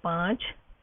5,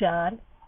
4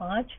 5,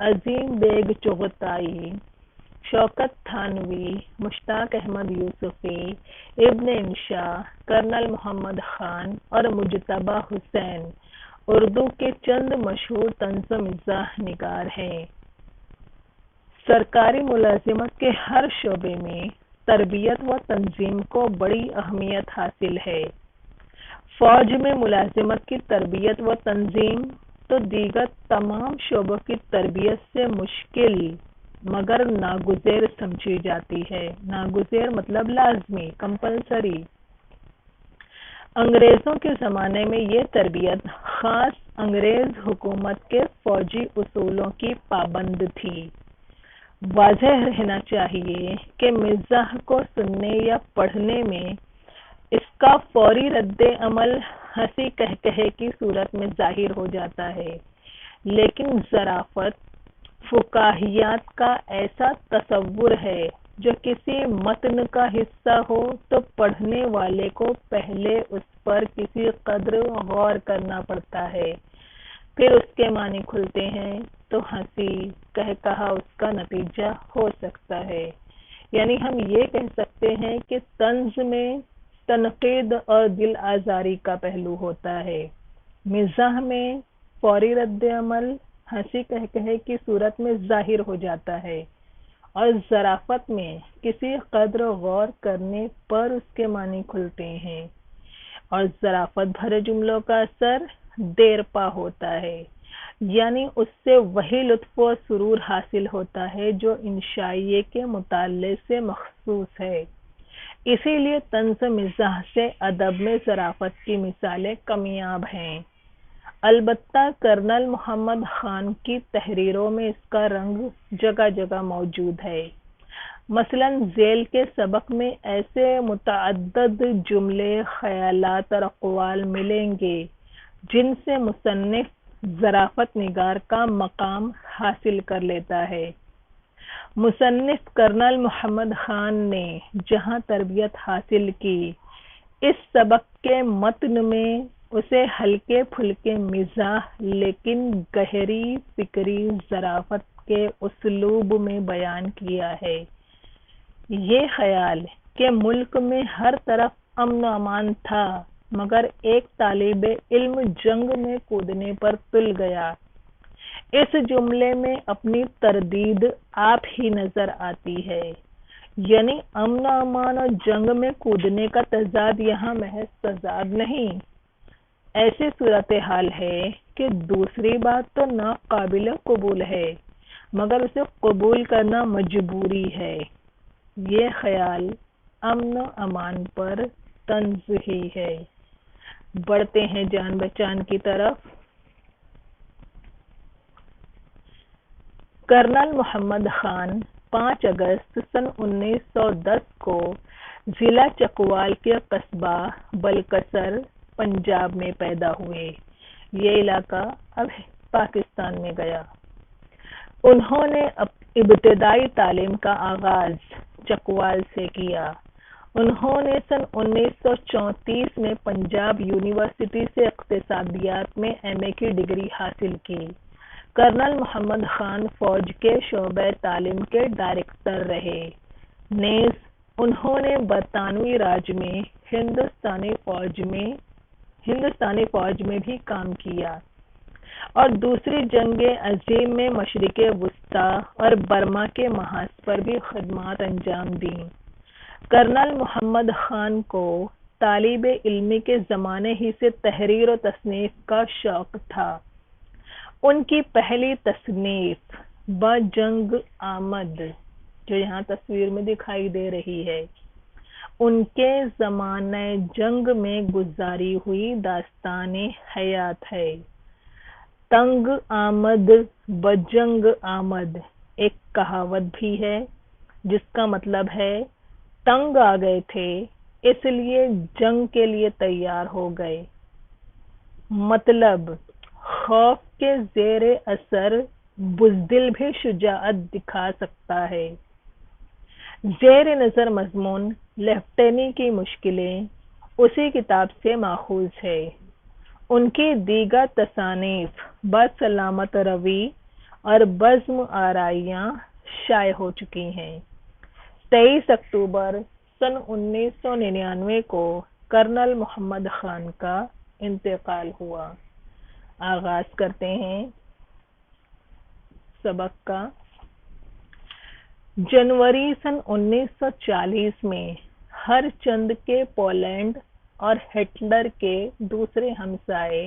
عظیم bag Chughtai, شوکت تھانوی، مشتاق احمد یوسفی، ابن انشا، colonel Muhammad Khan اور مجتبیٰ حسین اردو کے چند مشہور طنز و مزاح نگار ہیں۔ سرکاری ملازمت کے ہر شعبے میں تربیت و تنظیم کو بڑی اہمیت حاصل ہے۔ فوج میں ملازمت کی تربیت و تنظیم تو دیگر تمام شعبوں کی تربیت سے مشکل مگر ناگزیر سمجھی جاتی ہے۔ ناگزیر مطلب لازمی، کمپلسری۔ انگریزوں کے زمانے میں یہ تربیت خاص انگریز حکومت کے فوجی اصولوں کی پابند تھی۔ واضح رہنا چاہیے کہ مزاح کو سننے یا پڑھنے میں اس کا فوری رد عمل ہنسی قہقہے کی صورت میں ظاہر ہو جاتا ہے، لیکن ظرافت فکاہیات کا ایسا تصور ہے جو کسی متن کا حصہ ہو تو پڑھنے والے کو پہلے اس پر کسی قدر غور کرنا پڑتا ہے، پھر اس کے معنی کھلتے ہیں تو ہنسی قہقہا اس کا نتیجہ ہو سکتا ہے۔ یعنی ہم یہ کہہ سکتے ہیں کہ طنز میں تنقید اور دل آزاری کا پہلو ہوتا ہے، مزاح میں فوری رد عمل ہنسی قہقہے کی صورت میں ظاہر ہو جاتا ہے، اور ظرافت میں کسی قدر غور کرنے پر اس کے معنی کھلتے ہیں، اور ظرافت بھرے جملوں کا اثر دیر پا ہوتا ہے، یعنی اس سے وہی لطف و سرور حاصل ہوتا ہے جو انشائیے کے مطالعے سے مخصوص ہے۔ اسی لیے طنز و مزاح سے ادب میں ظرافت کی مثالیں کمیاب ہیں۔ البتہ کرنل محمد خان کی تحریروں میں اس کا رنگ جگہ جگہ موجود ہے۔ مثلاً ذیل کے سبق میں ایسے متعدد جملے، خیالات اور اقوال ملیں گے جن سے مصنف ظرافت نگار کا مقام حاصل کر لیتا ہے۔ مصنف کرنل محمد خان نے جہاں تربیت حاصل کی، اس سبق کے متن میں اسے ہلکے پھلکے مزاح لیکن گہری فکری ظرافت کے اسلوب میں بیان کیا ہے۔ یہ خیال کہ ملک میں ہر طرف امن و امان تھا مگر ایک طالب علم جنگ میں کودنے پر تل گیا، اس جملے میں اپنی تردید آپ ہی نظر آتی ہے۔ یعنی امن و امان اور جنگ میں کودنے کا تضاد یہاں محض تضاد نہیں، ایسی صورتحال ہے کہ دوسری بات تو ناقابل قبول ہے مگر اسے قبول کرنا مجبوری ہے۔ یہ خیال امن و امان پر طنز ہی ہے۔ بڑھتے ہیں جان بچان کی طرف۔ کرنل محمد خان 5 اگست سن 1910 کو ضلع چکوال کے قصبہ بلکسر پنجاب میں پیدا ہوئے۔ یہ علاقہ اب پاکستان میں گیا۔ انہوں نے ابتدائی تعلیم کا آغاز چکوال سے کیا۔ انہوں نے سن 1934 میں پنجاب یونیورسٹی سے اقتصادیات میں ایم اے کی ڈگری حاصل کی۔ کرنل محمد خان فوج کے شعبہ تعلیم کے ڈائریکٹر رہے، نیز انہوں نے برطانوی راج میں ہندوستانی فوج میں بھی کام کیا اور دوسری جنگ عظیم میں مشرق وسطی اور برما کے محاذ پر بھی خدمات انجام دیں۔ کرنل محمد خان کو طالب علمی کے زمانے ہی سے تحریر و تصنیف کا شوق تھا۔ ان کی پہلی تصنیف بجنگ آمد جو یہاں تصویر میں دکھائی دے رہی ہے، ان کے زمانہ جنگ میں گزاری ہوئی داستان حیات ہے۔ تنگ آمد بجنگ آمد ایک کہاوت بھی ہے جس کا مطلب ہے تنگ آ گئے تھے اس لیے جنگ کے لیے تیار ہو گئے۔ مطلب خوف کے زیر اثر بزدل بھی شجاعت دکھا سکتا ہے۔ زیر نظر مضمون لیفٹینی کی مشکلیں اسی کتاب سے ماخوذ ہے۔ ان کی دیگر تصانیف بسلامت روی اور بزم آرائیاں شائع ہو چکی ہیں۔ 23 اکتوبر سن 1999 کو کرنل محمد خان کا انتقال ہوا۔ آغاز کرتے ہیں سبق کا۔ جنوری سن 1940 میں ہر چند کے پولینڈ اور ہٹلر کے دوسرے ہمسائے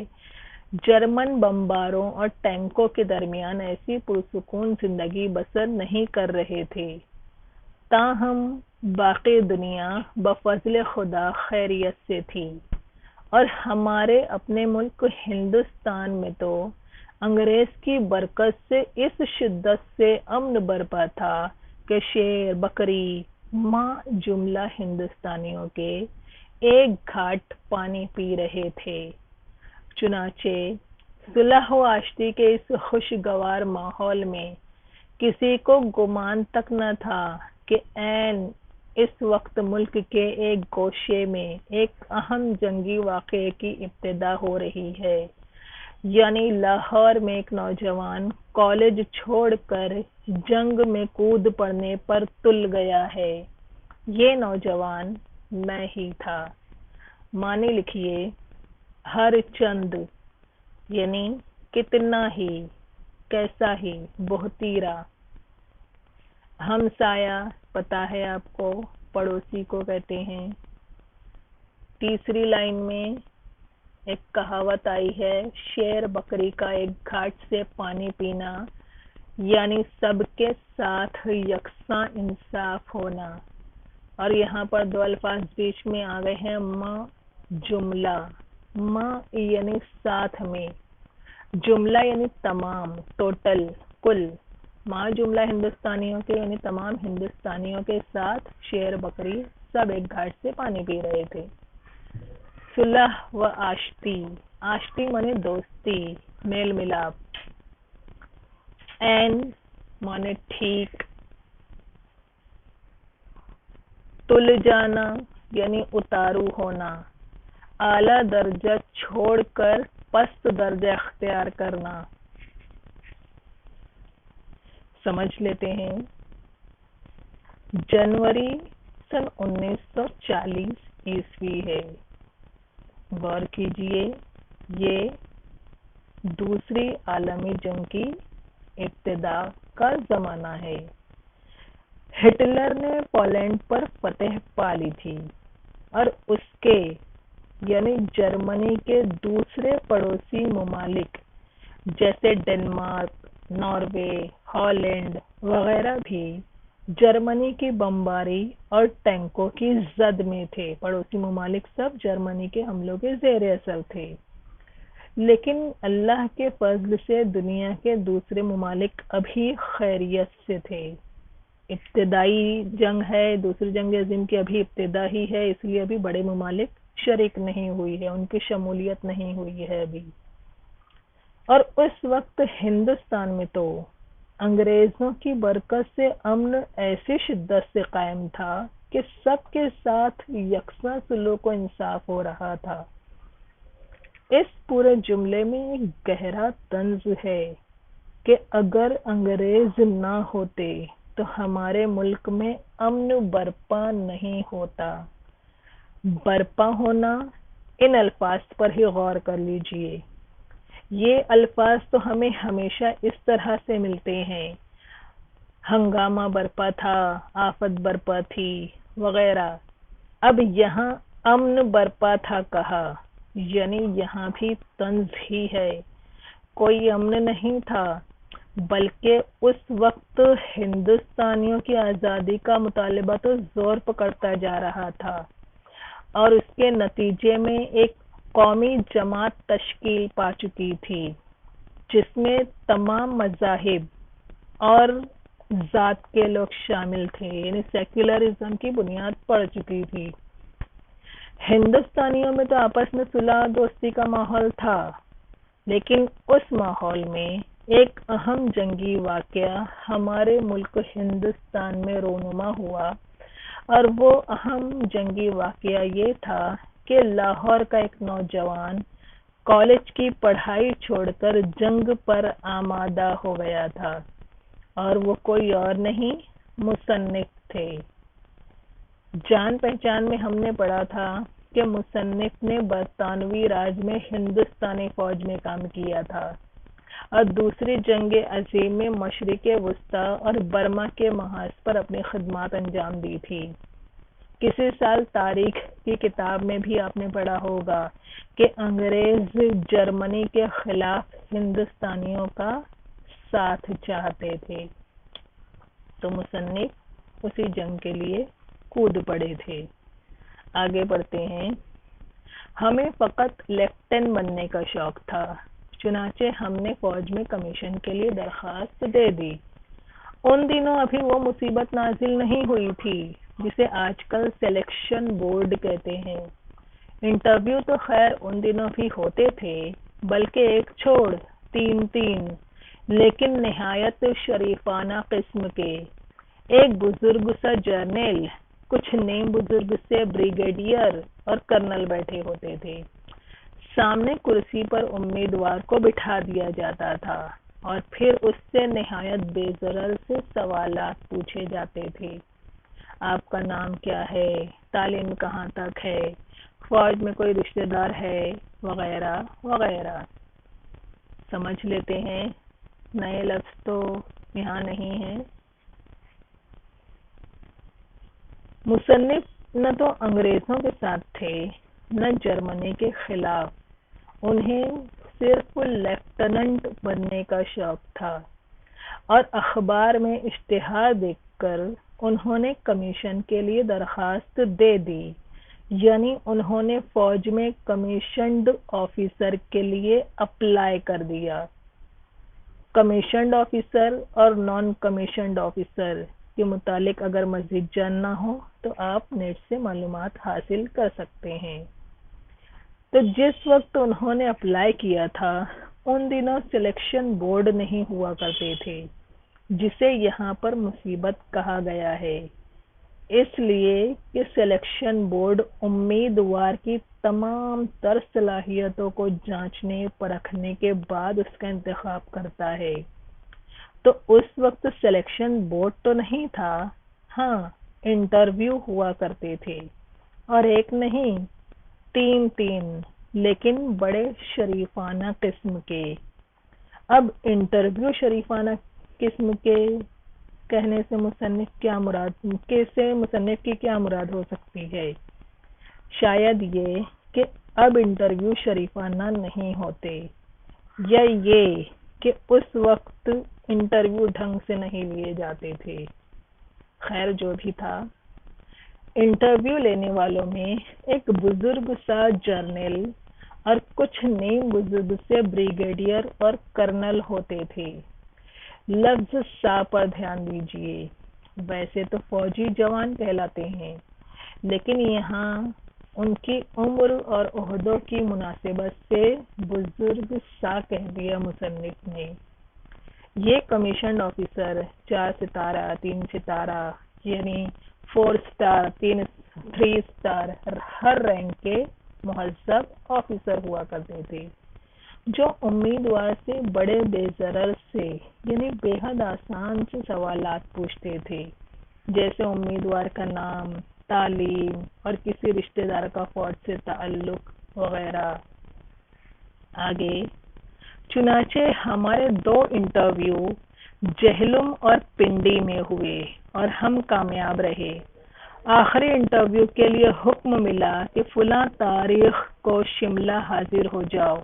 جرمن بمباروں اور ٹینکوں کے درمیان ایسی پرسکون زندگی بسر نہیں کر رہے تھے۔ تاہم باقی دنیا بفضل خدا خیریت سے تھی، اور ہمارے اپنے ملک ہندوستان میں تو انگریز کی برکت سے اس شدت سے امن برپا تھا کہ شیر بکری ماں جملہ ہندوستانیوں کے ایک گھاٹ پانی پی رہے تھے۔ چنانچہ صلح و آشتی کے اس خوشگوار ماحول میں کسی کو گمان تک نہ تھا کہ عین اس وقت ملک کے ایک گوشے میں ایک اہم جنگی واقعے کی ابتدا ہو رہی ہے، یعنی لاہور میں ایک نوجوان کالج چھوڑ کر جنگ میں کود پڑنے پر تل گیا ہے۔ یہ نوجوان میں ہی تھا۔ معنی لکھیے، ہر چند یعنی کتنا ہی، کیسا ہی، بہتیرا۔ ہمسایہ پتہ ہے آپ کو، پڑوسی کو کہتے ہیں۔ تیسری لائن میں ایک کہاوت آئی ہے، شیر بکری کا ایک گھاٹ سے پانی پینا، یعنی سب کے ساتھ یکساں انصاف ہونا۔ اور یہاں پر دو الفاظ بیچ میں آ گئے ہیں، ماں جملہ۔ ماں یعنی ساتھ میں، جملہ یعنی تمام، ٹوٹل، کل۔ ماں جملہ ہندوستانیوں کے یعنی تمام ہندوستانیوں کے ساتھ شیر بکری سب ایک گھاٹ سے پانی پی رہے تھے۔ صلح و آشتی، آشتی مانے دوستی، میل ملاپ۔ عین مانے ٹھیک۔ تل جانا یعنی اتارو ہونا، اعلیٰ درجہ چھوڑ کر پست درجہ اختیار کرنا۔ سمجھ لیتے ہیں۔ جنوری سن 1940 عیسوی ہے۔ غور کیجئے، یہ دوسری عالمی جنگ کی ابتدا کا زمانہ ہے۔ ہٹلر نے پولینڈ پر فتح پا لی تھی، اور اس کے یعنی جرمنی کے دوسرے پڑوسی ممالک جیسے ڈنمارک، ناروے، ہالینڈ وغیرہ بھی جرمنی کی بمباری اور ٹینکوں کی زد میں تھے۔ پڑوسی ممالک سب جرمنی کے حملوں کے زیر اثر تھے، لیکن اللہ کے فضل سے دنیا کے دوسرے ممالک ابھی خیریت سے تھے۔ ابتدائی جنگ ہے، دوسری جنگ عظیم کی ابھی ابتدا ہی ہے، اس لیے ابھی بڑے ممالک شریک نہیں ہوئی ہے، ان کی شمولیت نہیں ہوئی ہے ابھی۔ اور اس وقت ہندوستان میں تو انگریزوں کی برکت سے امن ایسی شدت سے قائم تھا کہ سب کے ساتھ یکساں سلوک و انصاف ہو رہا تھا۔ اس پورے جملے میں ایک گہرا طنز ہے کہ اگر انگریز نہ ہوتے تو ہمارے ملک میں امن برپا نہیں ہوتا۔ برپا ہونا، ان الفاظ پر ہی غور کر لیجئے۔ یہ الفاظ تو ہمیں ہمیشہ اس طرح سے ملتے ہیں، ہنگامہ برپا تھا، آفت برپا تھی وغیرہ۔ اب یہاں امن برپا تھا کہا، یعنی یہاں بھی طنز ہی ہے۔ کوئی امن نہیں تھا، بلکہ اس وقت ہندوستانیوں کی آزادی کا مطالبہ تو زور پکڑتا جا رہا تھا، اور اس کے نتیجے میں ایک قومی جماعت تشکیل پا چکی تھی جس میں تمام مذاہب اور ذات کے لوگ شامل تھے، یعنی سیکولرزم کی بنیاد پڑ چکی تھی۔ ہندوستانیوں میں تو آپس میں صلح دوستی کا ماحول تھا، لیکن اس ماحول میں ایک اہم جنگی واقعہ ہمارے ملک ہندوستان میں رونما ہوا، اور وہ اہم جنگی واقعہ یہ تھا کہ لاہور کا ایک نوجوان کالج کی پڑھائی چھوڑ کر جنگ پر آمادہ ہو گیا تھا، اور وہ کوئی اور نہیں مصنف تھے۔ جان پہچان میں ہم نے پڑھا تھا کہ مصنف نے برطانوی راج میں ہندوستانی فوج میں کام کیا تھا اور دوسری جنگ عظیم میں مشرق وسطی اور برما کے محاذ پر اپنی خدمات انجام دی تھی۔ کسی سال تاریخ کی کتاب میں بھی آپ نے پڑھا ہوگا کہ انگریز جرمنی کے خلاف ہندوستانیوں کا ساتھ چاہتے تھے، تو مصنف اسی جنگ کے لیے کود پڑے تھے۔ آگے بڑھتے ہیں۔ ہمیں فقط لیفٹیننٹ بننے کا شوق تھا، چنانچہ ہم نے فوج میں کمیشن کے لیے درخواست دے دی۔ ان دنوں ابھی وہ مصیبت نازل نہیں ہوئی تھی جسے آج کل سلیکشن بورڈ کہتے ہیں۔ انٹرویو تو خیر ان دنوں بھی ہوتے تھے، بلکہ ایک چھوڑ تین لیکن نہایت شریفانہ قسم کے۔ ایک بزرگ سا جرنیل، کچھ نیم بزرگ سے بریگیڈیئر اور کرنل بیٹھے ہوتے تھے۔ سامنے کرسی پر امیدوار کو بٹھا دیا جاتا تھا اور پھر اس سے نہایت بے ضرر سے سوالات پوچھے جاتے تھے۔ آپ کا نام کیا ہے؟ تعلیم کہاں تک ہے؟ فوج میں کوئی رشتہ دار ہے؟ وغیرہ وغیرہ۔ سمجھ لیتے ہیں، نئے لفظ تو یہاں نہیں ہیں۔ مصنف نہ تو انگریزوں کے ساتھ تھے نہ جرمنی کے خلاف، انہیں صرف لیفٹیننٹ بننے کا شوق تھا، اور اخبار میں اشتہار دیکھ کر انہوں نے کمیشن کے لیے درخواست دے دی، یعنی انہوں نے فوج میں کمیشنڈ آفیسر کے لیے اپلائی کر دیا۔ کمیشنڈ آفیسر اور نان کمیشنڈ آفیسر کے متعلق اگر مزید جاننا ہو تو آپ نیٹ سے معلومات حاصل کر سکتے ہیں۔ تو جس وقت انہوں نے اپلائی کیا تھا ان دنوں سلیکشن بورڈ نہیں ہوا کرتے تھے، جسے یہاں پر مصیبت کہا گیا ہے، اس لیے کہ سلیکشن بورڈ امیدوار کی تمام تر صلاحیتوں کو جانچنے پرکھنے کے بعد اس کا انتخاب کرتا ہے۔ تو اس وقت سلیکشن بورڈ تو نہیں تھا، ہاں انٹرویو ہوا کرتے تھے، اور ایک نہیں تین لیکن بڑے شریفانہ قسم کے۔ اب انٹرویو شریفانہ قسم کے کہنے سے مصنف کی کیا مراد ہو سکتی ہے؟ شاید یہ کہ اب انٹرویو شریفانہ نہیں ہوتے، یا یہ کہ اس وقت انٹرویو ڈھنگ سے نہیں لیے جاتے تھے۔ خیر جو بھی تھا، انٹرویو لینے والوں میں ایک بزرگ سا جرنیل اور کچھ نیم بزرگ سے بریگیڈیئر اور کرنل ہوتے تھے۔ لفظ سا پر دھیان دیجئے، ویسے تو فوجی جوان کہلاتے ہیں، لیکن یہاں ان کی عمر اور عہدوں کی مناسبت سے بزرگ سا کہہ دیا مصنف نے۔ یہ کمیشنڈ آفیسر 4 ستارہ 3 ستارہ یعنی 4 سٹار 3 سٹار ہر رینک کے مہذب آفیسر ہوا کرتے تھے، جو امیدوار سے بڑے بے ضرر سے یعنی بے حد آسان سے سوالات پوچھتے تھے، جیسے امیدوار کا نام، تعلیم اور کسی رشتہ دار کا فوج سے تعلق وغیرہ۔ آگے چنانچہ ہمارے 2 انٹرویو جہلم اور پنڈی میں ہوئے اور ہم کامیاب رہے۔ آخری انٹرویو کے لیے حکم ملا کہ فلاں تاریخ کو شملہ حاضر ہو جاؤ۔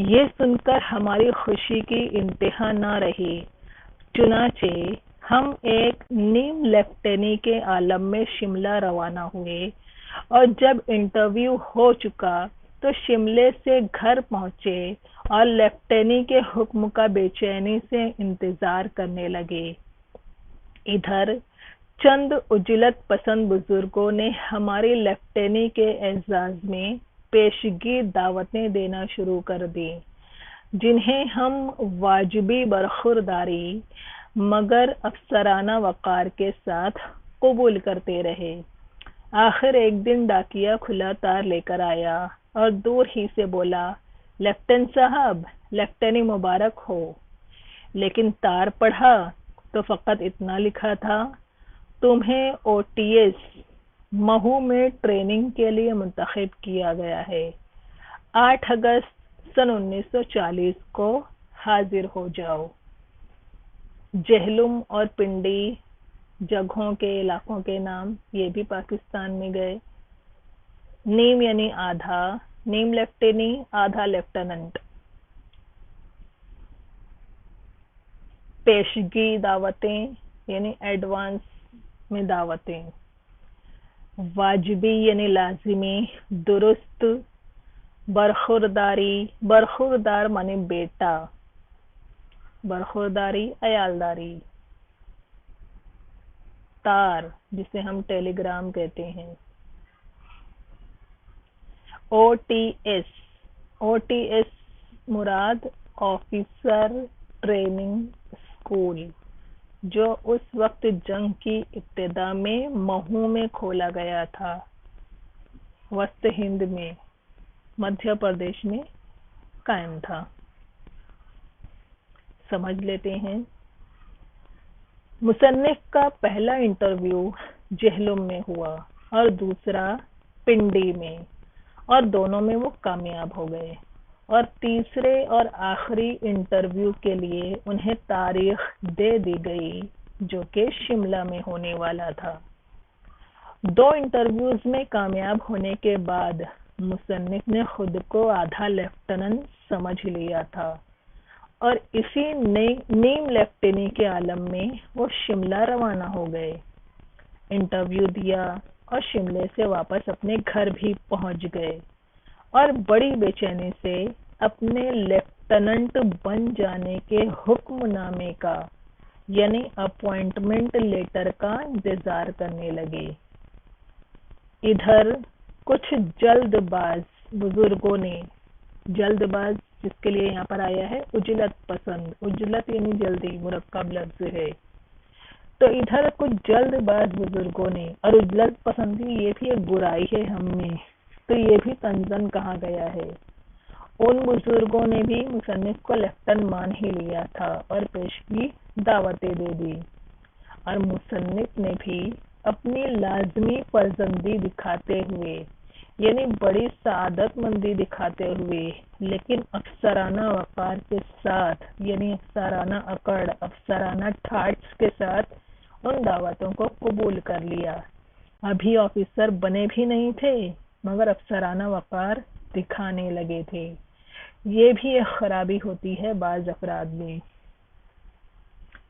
یہ سن کر ہماری خوشی کی انتہا نہ رہی، چنانچہ ہم ایک نیم لیفٹینی کے عالم میں شملہ روانہ ہوئے، اور جب انٹرویو ہو چکا تو شملے سے گھر پہنچے اور لیفٹینی کے حکم کا بے چینی سے انتظار کرنے لگے۔ ادھر چند عجلت پسند بزرگوں نے ہماری لیفٹینی کے اعزاز میں پیشگی دعوتیں دینا شروع کر دیں، جنہیں ہم واجبی برخورداری مگر افسرانہ وقار کے ساتھ قبول کرتے رہے۔ آخر ایک دن ڈاکیا کھلا تار لے کر آیا اور دور ہی سے بولا، لیفٹیننٹ صاحب، لیفٹیننٹ مبارک ہو، لیکن تار پڑھا تو فقط اتنا لکھا تھا، تمہیں او ٹی ایس مہو میں ٹریننگ کے لیے منتخب کیا گیا ہے، 8 اگست سن 1940 کو حاضر ہو جاؤ۔ جہلم اور پنڈی جگہوں کے علاقوں کے نام، یہ بھی پاکستان میں گئے۔ نیم یعنی آدھا، نیم لیفٹیننٹ آدھا لیفٹیننٹ۔ پیشگی دعوتیں یعنی ایڈوانس میں دعوتیں۔ واجبی یعنی لازمی، درست۔ برخورداری، برخوردار معنی بیٹا، برخورداری عیالداری۔ تار جسے ہم ٹیلی گرام کہتے ہیں۔ O T S, O T S مراد آفیسر ٹریننگ اسکول، جو اس وقت جنگ کی ابتدا میں مہو میں کھولا گیا تھا، وسط ہند میں، مدھیہ پردیش میں قائم تھا۔ سمجھ لیتے ہیں۔ مصنف کا پہلا انٹرویو جہلم میں ہوا اور دوسرا پنڈی میں، اور دونوں میں وہ کامیاب ہو گئے، اور تیسرے اور آخری انٹرویو کے لیے انہیں تاریخ دے دی گئی جو کہ شملہ میں ہونے والا تھا۔ 2 انٹرویوز میں کامیاب ہونے کے بعد مصنف نے خود کو آدھا لیفٹیننٹ سمجھ لیا تھا، اور اسی نیم لیفٹیننٹ کے عالم میں وہ شملہ روانہ ہو گئے، انٹرویو دیا اور شملے سے واپس اپنے گھر بھی پہنچ گئے، اور بڑی بے چینی سے اپنے لیفٹیننٹ بن جانے کے حکم نامے کا یعنی اپوائنٹمنٹ لیٹر کا انتظار کرنے لگے۔ ادھر کچھ جلد باز بزرگوں نے، جلد باز جس کے لیے یہاں پر آیا ہے عجلت پسند، عجلت یعنی جلدی، مرکب لفظ ہے، تو ادھر کچھ جلد باز بزرگوں نے، اور عجلت پسندی یہ بھی ایک برائی ہے ہم میں، تو یہ بھی طنزاً کہا گیا ہے۔ ان بزرگوں نے بھی مصنف کو لیفٹیننٹ مان ہی لیا تھا اور پیشگی دعوتیں دے دی، اور مصنف نے بھی اپنی لازمی پسندی دکھاتے ہوئے یعنی بڑی سعادت مندی دکھاتے ہوئے، لیکن افسرانہ وقار کے ساتھ یعنی افسرانہ اکڑ، افسرانہ ٹھاٹس کے ساتھ ان دعوتوں کو قبول کر لیا۔ ابھی آفیسر بنے بھی نہیں تھے مگر افسرانہ وقار دکھانے لگے تھے۔ یہ بھی ایک خرابی ہوتی ہے بعض افراد میں۔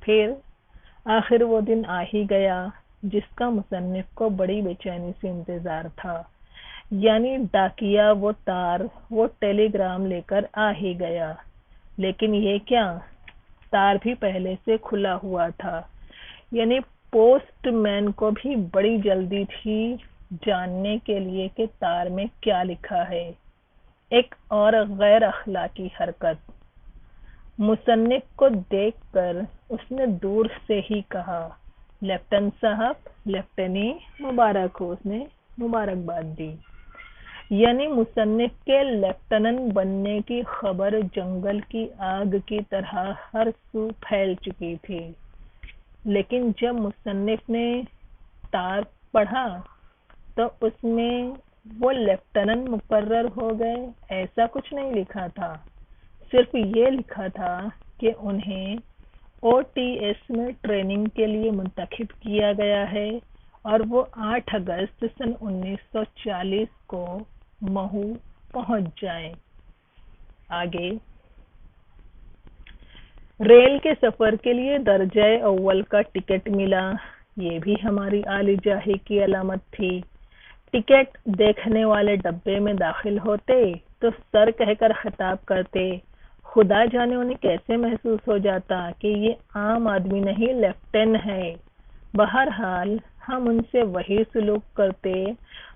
پھر آخر وہ دن آ ہی گیا جس کا مصنف کو بڑی بے چینی سے انتظار تھا، یعنی ڈاکیا وہ تار، وہ ٹیلی گرام لے کر آ ہی گیا، لیکن یہ کیا، تار بھی پہلے سے کھلا ہوا تھا، یعنی پوسٹ مین کو بھی بڑی جلدی تھی جاننے کے لیے کہ تار میں کیا لکھا ہے۔ ایک اور غیر اخلاقی حرکت۔ مصنف کو دیکھ کر اس نے دور سے ہی کہا، لیفٹیننٹ صاحب، لیفٹیننٹ مبارک ہو، اس نے مبارکباد دی، یعنی مصنف کے لیفٹیننٹ بننے کی خبر جنگل کی آگ کی طرح ہر سو پھیل چکی تھی۔ لیکن جب مصنف نے تار پڑھا تو اس میں وہ لیفٹیننٹ مقرر ہو گئے ایسا کچھ نہیں لکھا تھا، صرف یہ لکھا تھا کہ انہیں او ٹی ایس میں ٹریننگ کے لیے منتخب کیا گیا ہے، اور وہ 8 اگست سن 1940 کو مہو پہنچ جائیں۔ آگے ریل کے سفر کے لیے درجہ اول کا ٹکٹ ملا، یہ بھی ہماری عالی جاہی کی علامت تھی۔ ٹکٹ دیکھنے والے ڈبے میں داخل ہوتے تو سر کہہ کر خطاب کرتے، خدا جانے انہیں کیسے محسوس ہو جاتا کہ یہ عام آدمی نہیں لیفٹیننٹ ہے۔ بہرحال ہم ان سے وہی سلوک کرتے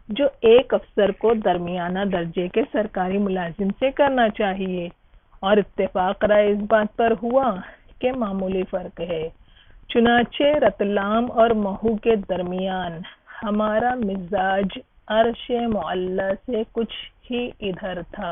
جو ایک افسر کو درمیانہ درجے کے سرکاری ملازم سے کرنا چاہیے، اور اتفاق رائے اس بات پر ہوا کہ معمولی فرق ہے۔ چنانچہ رتلام اور مہو کے درمیان ہمارا مزاج عرش معلی سے کچھ ہی ادھر تھا۔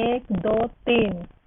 1 2 3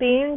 3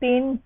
3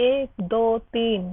1 2 3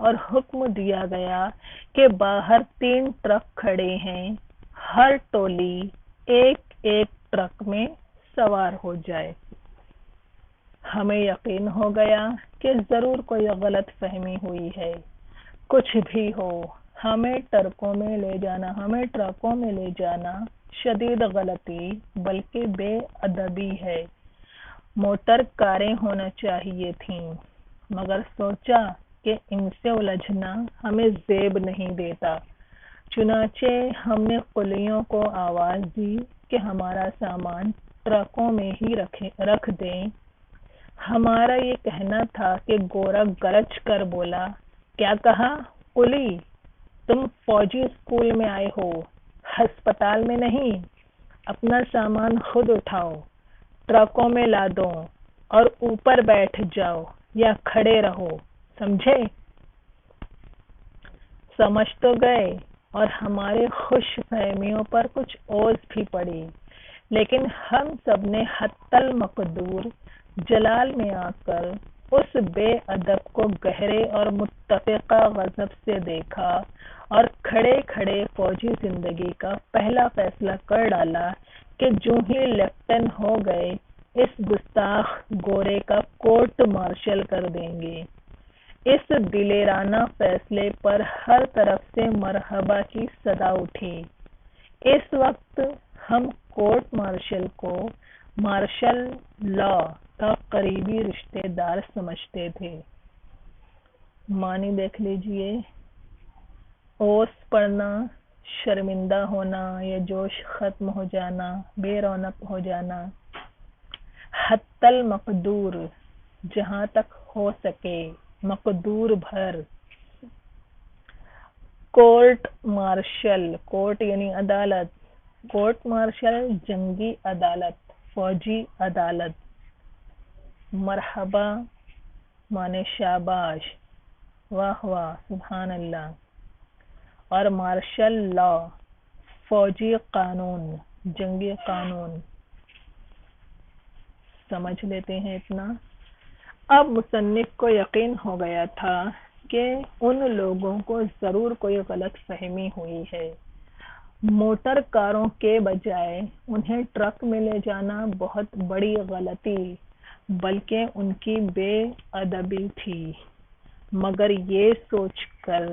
اور حکم دیا گیا کہ باہر 3 ٹرک کھڑے ہیں، ہر ٹولی ایک ایک ٹرک میں سوار ہو جائے۔ ہمیں یقین ہو گیا کہ ضرور کوئی غلط فہمی ہوئی ہے۔ کچھ بھی ہو، ہمیں ٹرکوں میں لے جانا شدید غلطی بلکہ بے ادبی ہے۔ موٹر کاریں ہونا چاہیے تھیں، مگر سوچا کہ ان سے الجھنا ہمیں زیب نہیں دیتا۔ چنانچہ ہم نے قلیوں کو آواز دی کہ ہمارا سامان ٹرکوں میں ہی رکھ دیں۔ ہمارا یہ کہنا تھا کہ گورا گرج کر بولا، کیا کہا قلی؟ تم فوجی اسکول میں آئے ہو، ہسپتال میں نہیں۔ اپنا سامان خود اٹھاؤ، ٹرکوں میں لادو اور اوپر بیٹھ جاؤ یا کھڑے رہو، سمجھے؟ سمجھ تو گئے، اور ہمارے خوش فہمیوں پر کچھ اوز بھی پڑی، لیکن ہم سب نے حتی المقدور جلال میں آ کر اس بے ادب کو گہرے اور متفقہ غضب سے دیکھا اور کھڑے کھڑے فوجی زندگی کا پہلا فیصلہ کر ڈالا کہ جو ہی لیفٹن ہو گئے اس گستاخ گورے کا کورٹ مارشل کر دیں گے۔ اس دلیرانہ فیصلے پر ہر طرف سے مرحبا کی صدا اٹھی۔ اس وقت ہم کورٹ مارشل کو مارشل لا کا قریبی رشتہ دار سمجھتے تھے۔ معنی دیکھ لیجئے، اوس پڑنا، شرمندہ ہونا یا جوش ختم ہو جانا، بے رونق ہو جانا۔ حتی المقدور، جہاں تک ہو سکے، مقدور بھر۔ کورٹ مارشل، کورٹ یعنی عدالت، کورٹ مارشل جنگی عدالت، فوجی عدالت۔ مرحبا مانے شاباش، واہ واہ، سبحان اللہ۔ اور مارشل لا، فوجی قانون، جنگی قانون۔ سمجھ لیتے ہیں اتنا۔ اب مصنف کو یقین ہو گیا تھا کہ ان لوگوں کو ضرور کوئی غلط فہمی ہوئی ہے۔ موٹر کاروں کے بجائے انہیں ٹرک میں لے جانا بہت بڑی غلطی بلکہ ان کی بے ادبی تھی، مگر یہ سوچ کر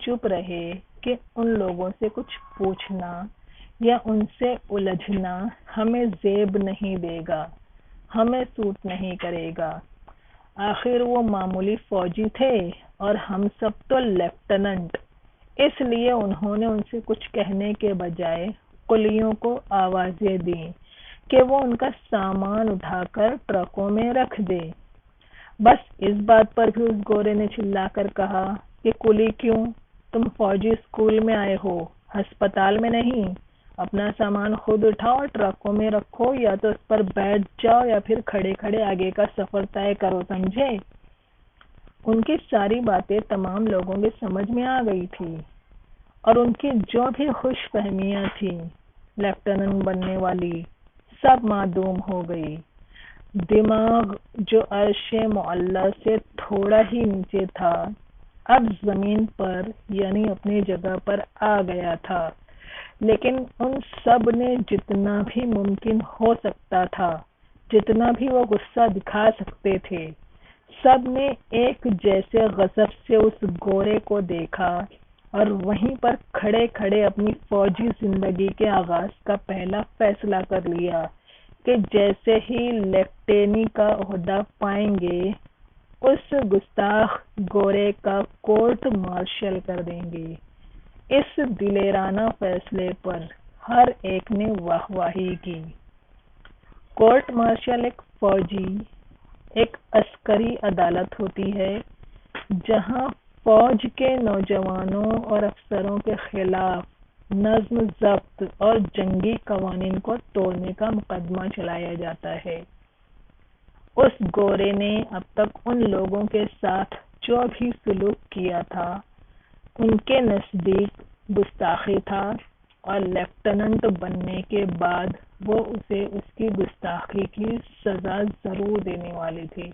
چپ رہے کہ ان لوگوں سے کچھ پوچھنا یا ان سے الجھنا ہمیں زیب نہیں دے گا، ہمیں سوٹ نہیں کرے گا۔ آخر وہ معمولی فوجی تھے اور ہم سب تو لیفٹیننٹ، اس لیے انہوں نے ان سے کچھ کہنے کے بجائے قلیوں کو آوازیں دیں کہ وہ ان کا سامان اٹھا کر ٹرکوں میں رکھ دے۔ بس اس بات پر بھی اس گورے نے چلا کر کہا کہ قلی کیوں؟ تم فوجی اسکول میں آئے ہو، ہسپتال میں نہیں۔ اپنا سامان خود اٹھاؤ اور ٹرکوں میں رکھو، یا تو اس پر بیٹھ جاؤ یا پھر کھڑے کھڑے آگے کا سفر طے کرو، سمجھے؟ ان کی ساری باتیں تمام لوگوں کے سمجھ میں آ گئی تھی، اور ان کی جو بھی خوش فہمیاں تھیں لیفٹیننٹ بننے والی، سب معدوم ہو گئی۔ دماغ جو عرش معلی سے تھوڑا ہی نیچے تھا، اب زمین پر یعنی اپنی جگہ پر آ گیا تھا، لیکن ان سب نے جتنا بھی ممکن ہو سکتا تھا، جتنا بھی وہ غصہ دکھا سکتے تھے، سب نے ایک جیسے غضب سے اس گورے کو دیکھا اور وہیں پر کھڑے کھڑے اپنی فوجی زندگی کے آغاز کا پہلا فیصلہ کر لیا کہ جیسے ہی لیفٹینی کا عہدہ پائیں گے اس گستاخ گورے کا کورٹ مارشل کر دیں گے۔ اس دلیرانہ فیصلے پر ہر ایک نے واہ واہی کی۔ کورٹ مارشل ایک عسکری عدالت ہوتی ہے جہاں فوج کے نوجوانوں اور افسروں کے خلاف نظم ضبط اور جنگی قوانین کو توڑنے کا مقدمہ چلایا جاتا ہے۔ اس گورے نے اب تک ان لوگوں کے ساتھ جو بھی سلوک کیا تھا ان کے نزدیک گستاخی تھا، اور لیفٹیننٹ بننے کے بعد وہ اسے اس کی گستاخی کی سزا ضرور دینے والی تھی،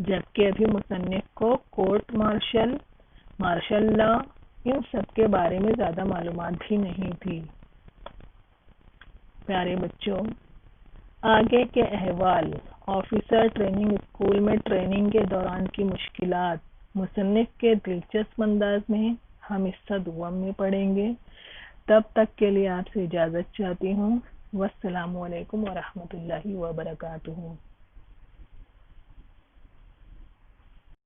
جبکہ ابھی مصنف کو کورٹ مارشل مارشل لا، ان سب کے بارے میں زیادہ معلومات بھی نہیں تھی۔ پیارے بچوں، آگے کے احوال، آفیسر ٹریننگ اسکول میں ٹریننگ کے دوران کی مشکلات مصنف کے دلچسپ انداز میں ہم حصہ دوم میں پڑھیں گے۔ تب تک کے لیے آپ سے اجازت چاہتی ہوں۔ والسلام علیکم ورحمۃ اللہ وبرکاتہ۔